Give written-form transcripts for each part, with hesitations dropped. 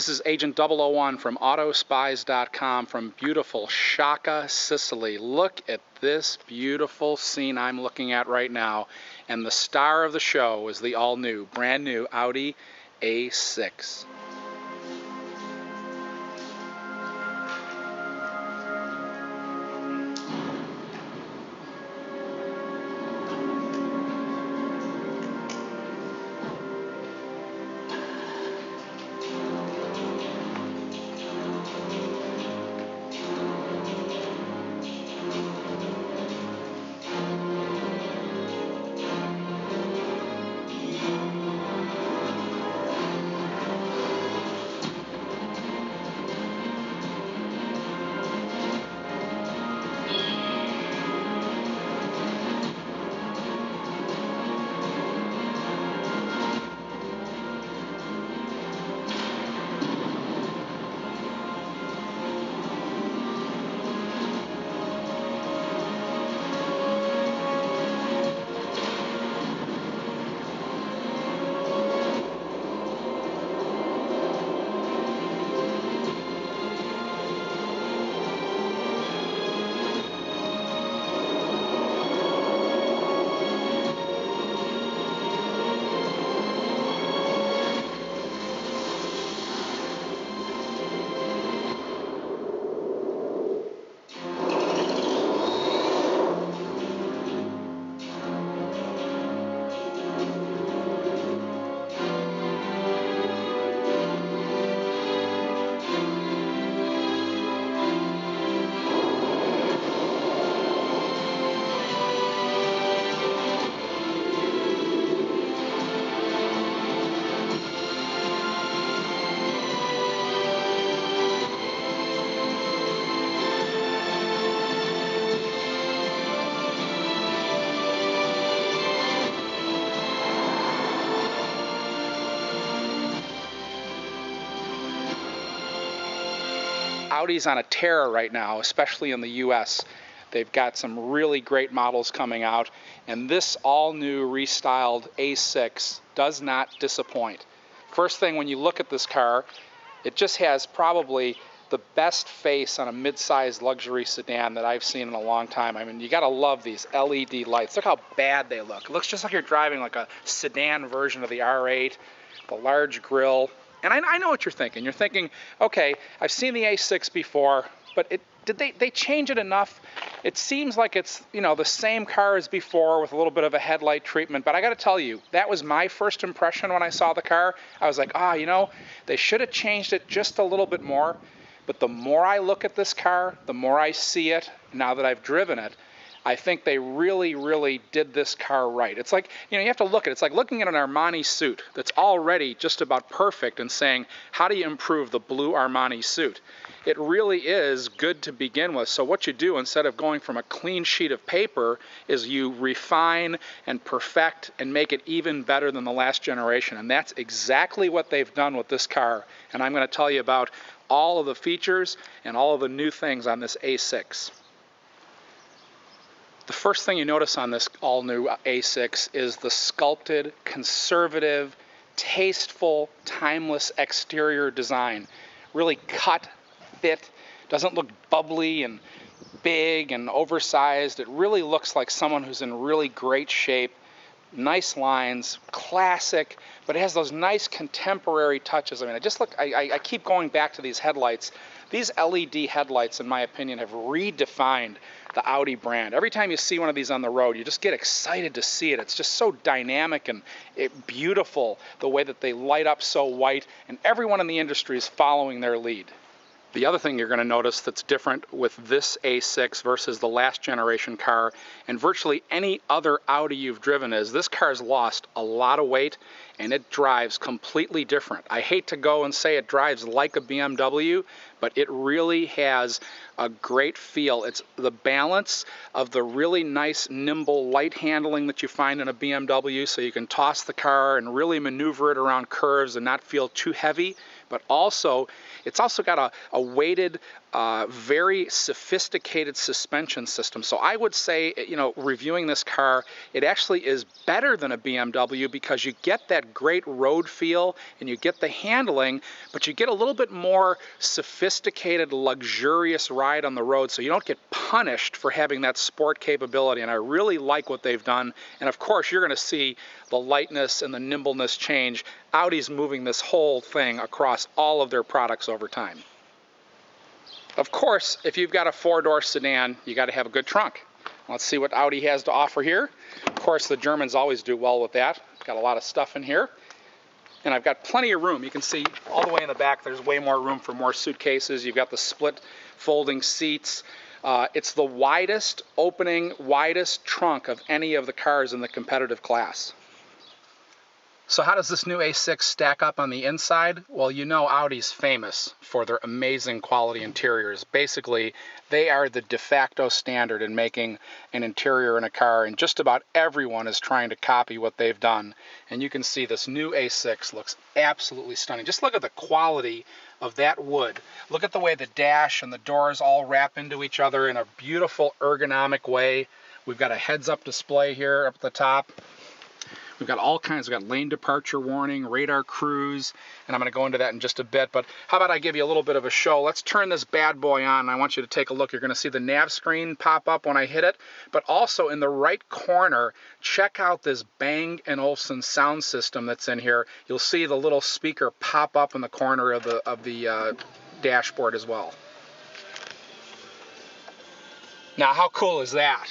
This is Agent 001 from Autospies.com from beautiful Shaka, Sicily. Look at this beautiful scene I'm looking at right now. And the star of the show is the all-new, brand new Audi A6. Audi's on a tear right now, especially in the US. They've got some really great models coming out, and this all-new restyled A6 does not disappoint. First thing, when you look at this car, it just has probably the best face on a mid-sized luxury sedan that I've seen in a long time. I mean, you gotta love these LED lights. Look how bad they look. It looks just like you're driving like a sedan version of the R8, the large grille. And I know what you're thinking. You're thinking, okay, I've seen the A6 before, but did they change it enough? It seems like it's, the same car as before with a little bit of a headlight treatment. But I got to tell you, that was my first impression when I saw the car. I was like, they should have changed it just a little bit more. But the more I look at this car, the more I see it, now that I've driven it, I think they really, really did this car right. It's like, you have to look at it. It's like looking at an Armani suit that's already just about perfect and saying, how do you improve the blue Armani suit? It really is good to begin with. So what you do, instead of going from a clean sheet of paper, is you refine and perfect and make it even better than the last generation. And that's exactly what they've done with this car. And I'm going to tell you about all of the features and all of the new things on this A6. The first thing you notice on this all-new A6 is the sculpted, conservative, tasteful, timeless exterior design. Really cut, fit, doesn't look bubbly and big and oversized. It really looks like someone who's in really great shape. Nice lines, classic, but it has those nice contemporary touches. I mean, I keep going back to these headlights. These LED headlights, in my opinion, have redefined the Audi brand. Every time you see one of these on the road, you just get excited to see it. It's just so dynamic and beautiful, the way that they light up so white, and everyone in the industry is following their lead. The other thing you're going to notice that's different with this A6 versus the last generation car and virtually any other Audi you've driven is this car's lost a lot of weight and it drives completely different. I hate to go and say it drives like a BMW, but it really has a great feel. It's the balance of the really nice, nimble, light handling that you find in a BMW, so you can toss the car and really maneuver it around curves and not feel too heavy. But also, it's also got a weighted very sophisticated suspension system. So I would say, you know, reviewing this car, it actually is better than a BMW because you get that great road feel and you get the handling, but you get a little bit more sophisticated, luxurious ride on the road, so you don't get punished for having that sport capability. And I really like what they've done. And of course, you're going to see the lightness and the nimbleness change. Audi's moving this whole thing across all of their products over time. Of course, if you've got a four-door sedan, you got to have a good trunk. Let's see what Audi has to offer here. Of course, the Germans always do well with that. Got a lot of stuff in here. And I've got plenty of room. You can see all the way in the back, there's way more room for more suitcases. You've got the split folding seats. It's the widest trunk of any of the cars in the competitive class. So how does this new A6 stack up on the inside? Well, you know Audi's famous for their amazing quality interiors. Basically, they are the de facto standard in making an interior in a car, and just about everyone is trying to copy what they've done. And you can see this new A6 looks absolutely stunning. Just look at the quality of that wood. Look at the way the dash and the doors all wrap into each other in a beautiful ergonomic way. We've got a heads-up display here up at the top. We've got all kinds. We've got lane departure warning, radar cruise, and I'm going to go into that in just a bit. But how about I give you a little bit of a show? Let's turn this bad boy on, and I want you to take a look. You're going to see the nav screen pop up when I hit it, but also in the right corner, check out this Bang & Olufsen sound system that's in here. You'll see the little speaker pop up in the corner of the dashboard as well. Now, how cool is that?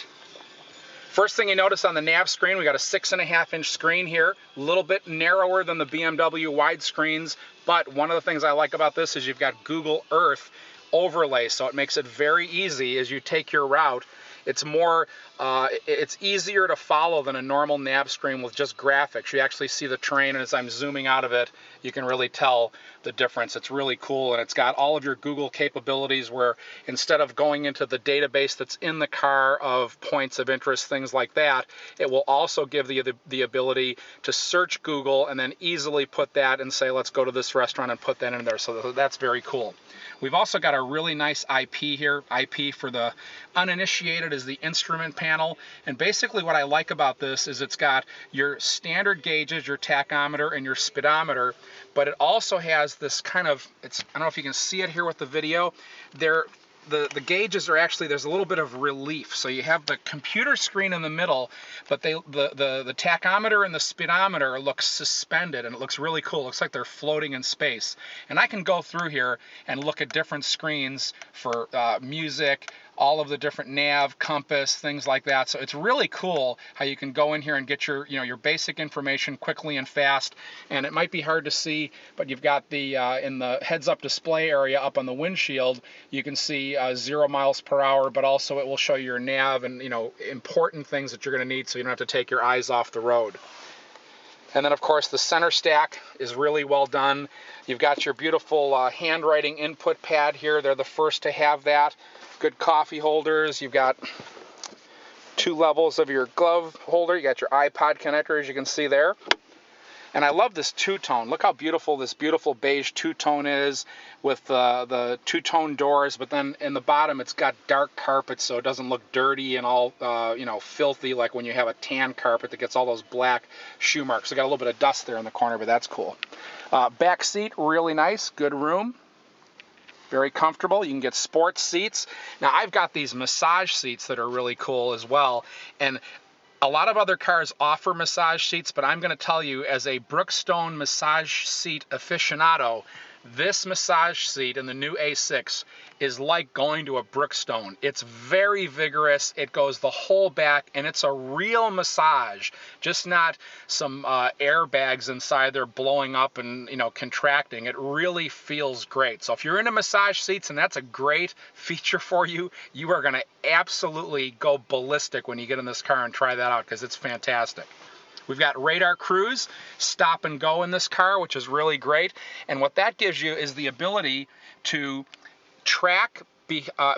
First thing you notice on the nav screen, we got a 6.5-inch screen here, a little bit narrower than the BMW widescreens, but one of the things I like about this is you've got Google Earth overlay, so it makes it very easy as you take your route. It's more, it's easier to follow than a normal nav screen with just graphics. You actually see the terrain, and as I'm zooming out of it, you can really tell the difference. It's really cool, and it's got all of your Google capabilities where instead of going into the database that's in the car of points of interest, things like that, it will also give you the ability to search Google and then easily put that and say, let's go to this restaurant and put that in there. So that's very cool. We've also got a really nice IP here. IP for the uninitiated is the instrument panel. And basically what I like about this is it's got your standard gauges, your tachometer and your speedometer, but it also has this kind of, I don't know if you can see it here with the video, the gauges are actually, there's a little bit of relief. So you have the computer screen in the middle, but the tachometer and the speedometer look suspended, and it looks really cool. It looks like they're floating in space. And I can go through here and look at different screens for music, all of the different nav, compass, things like that. So it's really cool how you can go in here and get your, your basic information quickly and fast. And it might be hard to see, but you've got the, in the heads-up display area up on the windshield, you can see 0 miles per hour, but also it will show you your nav and, important things that you're going to need so you don't have to take your eyes off the road. And then, of course, the center stack is really well done. You've got your beautiful handwriting input pad here. They're the first to have that. Good coffee holders. You've got 2 levels of your glove holder. You got your iPod connector, as you can see there. And I love this two-tone. Look how beautiful this beautiful beige two-tone is with the two-tone doors. But then in the bottom, it's got dark carpet, so it doesn't look dirty and all, filthy like when you have a tan carpet that gets all those black shoe marks. So got a little bit of dust there in the corner, but that's cool. Back seat, really nice, good room. Very comfortable. You can get sports seats. Now, I've got these massage seats that are really cool as well. And a lot of other cars offer massage seats, but I'm going to tell you, as a Brookstone massage seat aficionado, this massage seat in the new A6 is like going to a Brookstone. It's very vigorous. It goes the whole back, and it's a real massage, just not some airbags inside there blowing up and contracting. It really feels great. So if you're into massage seats and that's a great feature for you, you are going to absolutely go ballistic when you get in this car and try that out, because it's fantastic. We've got radar cruise, stop and go in this car, which is really great. And what that gives you is the ability to track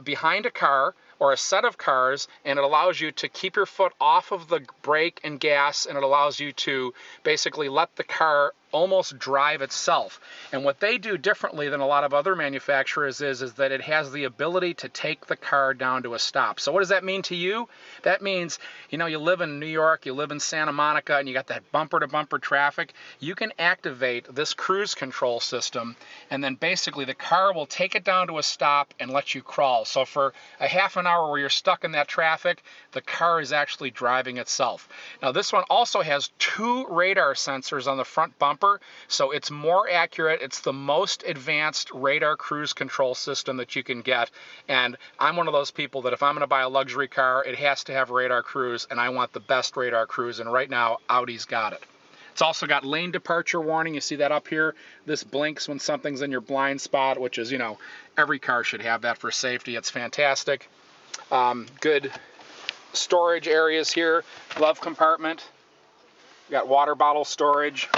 behind a car or a set of cars, and it allows you to keep your foot off of the brake and gas, and it allows you to basically let the car almost drive itself. And what they do differently than a lot of other manufacturers is that it has the ability to take the car down to a stop. So what does that mean to you? That means, you know, you live in New York, you live in Santa Monica, and you got that bumper-to-bumper traffic. You can activate this cruise control system, and then basically the car will take it down to a stop and let you crawl. So for a half an hour where you're stuck in that traffic, the car is actually driving itself. Now this one also has 2 radar sensors on the front bumper, so it's more accurate. It's the most advanced radar cruise control system that you can get, and I'm one of those people that if I'm going to buy a luxury car, it has to have radar cruise, and I want the best radar cruise, and right now Audi's got it. It's also got lane departure warning. You see that up here? This blinks when something's in your blind spot, which is, you know, every car should have that for safety. It's fantastic. Good storage areas here. Glove compartment. Got water bottle storage.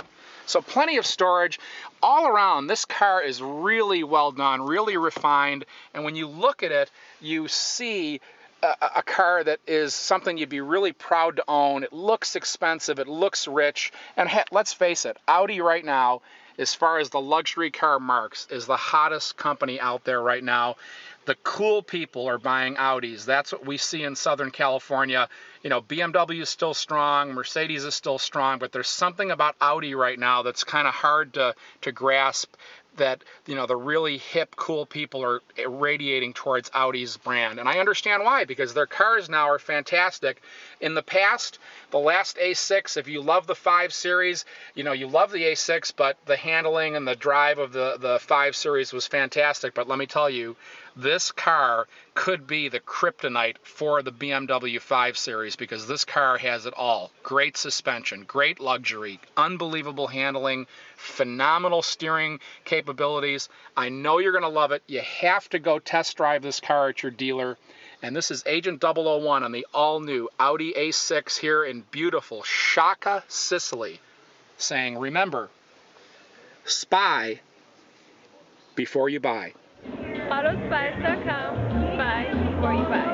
So plenty of storage all around. This car is really well done, really refined. And when you look at it, you see a car that is something you'd be really proud to own. It looks expensive, it looks rich, and let's face it, Audi right now, as far as the luxury car marks, is the hottest company out there right now. The cool people are buying Audis. That's what we see in Southern California. You know, BMW is still strong, Mercedes is still strong, but there's something about Audi right now that's kind of hard to grasp, that, you know, the really hip, cool people are radiating towards Audi's brand. And I understand why, because their cars now are fantastic. In the past, the last A6, if you love the 5 Series, you know, you love the A6, but the handling and the drive of the 5 Series was fantastic. But let me tell you, this car could be the kryptonite for the BMW 5 Series, because this car has it all. Great suspension, great luxury, unbelievable handling, phenomenal steering capabilities. I know you're going to love it. You have to go test drive this car at your dealer. And this is Agent 001 on the all-new Audi A6 here in beautiful Sciacca, Sicily, saying, remember, spy before you buy. Autospies.com. Buy before you buy.